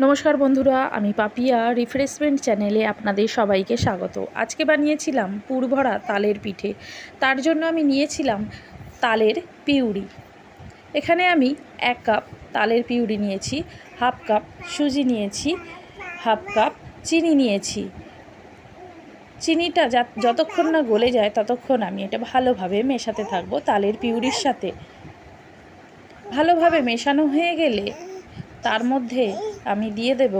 নমস্কার বন্ধুরা, আমি পাপিয়া রিফ্রেশমেন্ট চ্যানেলে আপনাদের সবাইকে স্বাগত। আজকে বানিয়েছিলাম পুর ভরা তালের পিঠে। তার জন্য আমি নিয়েছিলাম তালের পিউরি। এখানে আমি 1 কাপ তালের পিউরি নিয়েছি, হাফ কাপ সুজি নিয়েছি, হাফ কাপ চিনি নিয়েছি। চিনিটা যতক্ষণ না গলে যায় ততক্ষণ আমি এটা ভালোভাবে মেশাতে থাকবো তালের পিউরির সাথে। ভালোভাবে মেশানো হয়ে গেলে তার মধ্যে আমি দিয়ে দেব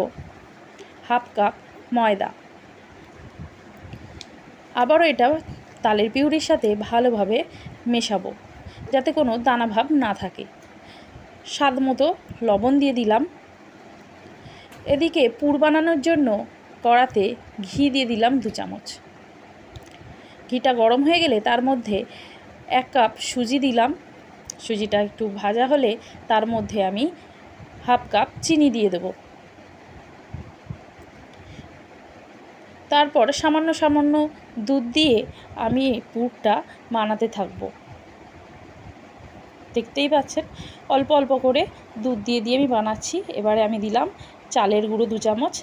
হাফ কাপ ময়দা। আবারও এটা তালের পিউরির সাথে ভালোভাবে মেশাবো যাতে কোনো দানা ভাব না থাকে। স্বাদ মতো লবণ দিয়ে দিলাম। এদিকে পুর বানানোর জন্য কড়াতে ঘি দিয়ে দিলাম 2 চামচ। ঘিটা গরম হয়ে গেলে তার মধ্যে 1 কাপ সুজি দিলাম। সুজিটা একটু ভাজা হলে তার মধ্যে আমি হাফ কাপ চিনি দিয়ে দেব। তারপর সামান্য সামান্য দুধ দিয়ে আমি পুরটা বানাতে থাকব। দেখতেই পাচ্ছেন অল্প অল্প করে দুধ দিয়ে দিয়ে আমি বানাচ্ছি। এবারে আমি দিলাম চালের গুঁড়ো 2 চামচ।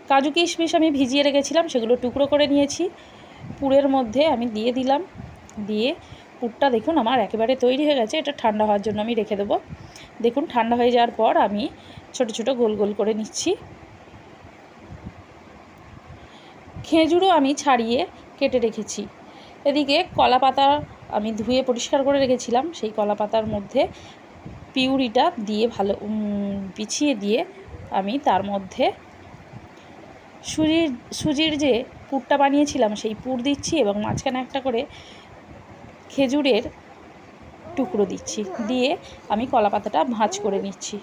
কাজু কিশমিশ আমি ভিজিয়ে রেখেছিলাম, সেগুলো টুকরো করে নিয়েছি। পুরের মধ্যে আমি দিয়ে দিলাম। দিয়ে পুরটা দেখুন আমার একেবারে তৈরি হয়ে গেছে। এটা ঠান্ডা হওয়ার জন্য আমি রেখে দেবো। দেখুন ঠান্ডা হয়ে যাওয়ার পর আমি ছোট ছোট গোল গোল করে নিচ্ছি। খেজুরও আমি ছাড়িয়ে কেটে রেখেছি। এদিকে কলা পাতা আমি ধুয়ে পরিষ্কার করে রেখেছিলাম, সেই কলা পাতার মধ্যে পিউরিটা দিয়ে ভালো বিছিয়ে দিয়ে আমি তার মধ্যে সুজির যে পুরটা বানিয়েছিলাম সেই পুর দিচ্ছি এবং মাঝখানে একটা করে খেজুরের টুকরো দিচ্ছি। দিয়ে আমি কলা পাতাটা ভাঁজ করে নিচ্ছি।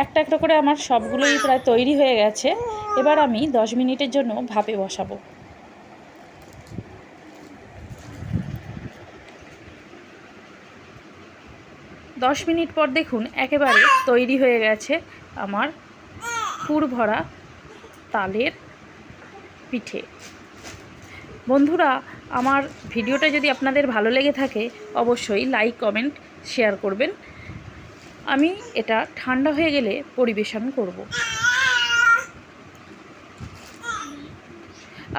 একটা একটা করে আমার সবগুলোই প্রায় তৈরি হয়ে গেছে। এবার আমি 10 মিনিটের জন্য ভাপে বসাবো। 10 মিনিট পর দেখুন একেবারে তৈরি হয়ে গেছে আমার পুর ভরা তালের পিঠে। বন্ধুরা, আমার ভিডিওটা যদি আপনাদের ভালো লেগে থাকে অবশ্যই লাইক, কমেন্ট, শেয়ার করবেন। আমি এটা ঠান্ডা হয়ে গেলে পরিবেশন করব।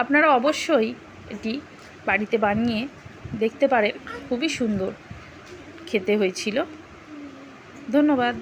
আপনারা অবশ্যই এটি বাড়িতে বানিয়ে দেখতে পারেন। খুবই সুন্দর খেতে হয়েছিল। ধন্যবাদ।